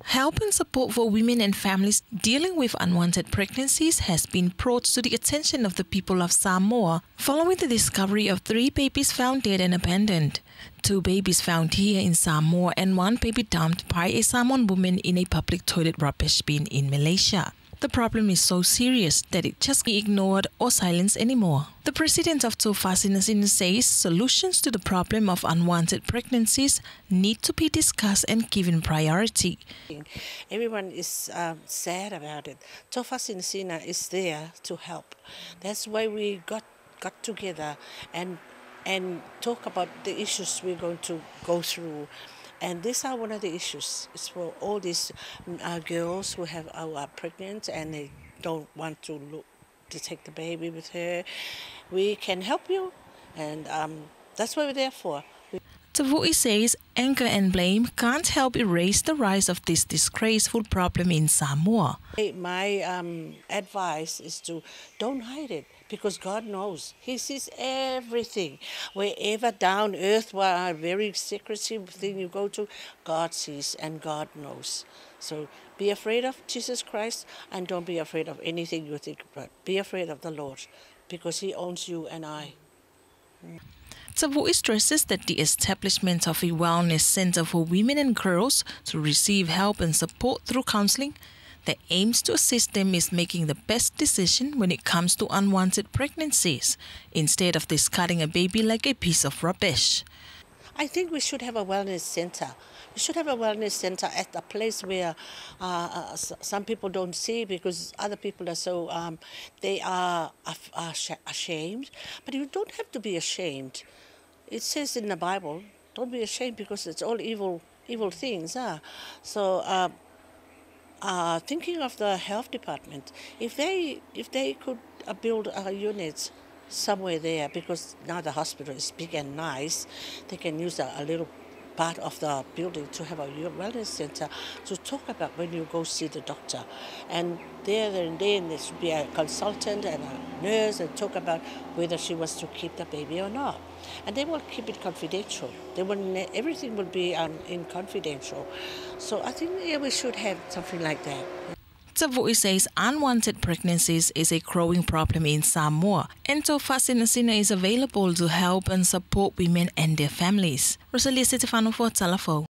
Help and support for women and families dealing with unwanted pregnancies has been brought to the attention of the people of Samoa following the discovery of 3 babies found dead and abandoned. 2 babies found here in Samoa and 1 baby dumped by a Samoan woman in a public toilet rubbish bin in Malaysia. The problem is so serious that it just can't be ignored or silenced anymore. The President of Tofasinasina says solutions to the problem of unwanted pregnancies need to be discussed and given priority. Everyone is sad about it. Tofasinasina is there to help. That's why we got together and talk about the issues we're going to go through. And these are one of the issues. It's for all these girls who are pregnant and they don't want to take the baby with her. We can help you, and that's what we're there for. Tavu'i says anger and blame can't help erase the rise of this disgraceful problem in Samoa. My advice is to don't hide it, because God knows. He sees everything. Wherever down earth, where a very secretive thing you go to, God sees and God knows. So be afraid of Jesus Christ and don't be afraid of anything you think about. Be afraid of the Lord, because He owns you and I. Tavu'i stresses that the establishment of a wellness center for women and girls to receive help and support through counseling that aims to assist them is making the best decision when it comes to unwanted pregnancies, instead of discarding a baby like a piece of rubbish. I think we should have a wellness center. We should have a wellness center at a place where some people don't see, because other people are so, they are ashamed. But you don't have to be ashamed. It says in the Bible, don't be ashamed, because it's all evil things. So thinking of the health department, if they could build units somewhere there, because now the hospital is big and nice, they can use a little part of the building to have a wellness center to talk about when you go see the doctor. And then there should be a consultant and a nurse and talk about whether she wants to keep the baby or not. And they will keep it confidential. Everything will be in confidential. So I think we should have something like that. Tavu'i says unwanted pregnancies is a growing problem in Samoa, and Tofasinasina is available to help and support women and their families. Rosalia Stefano for Talafo.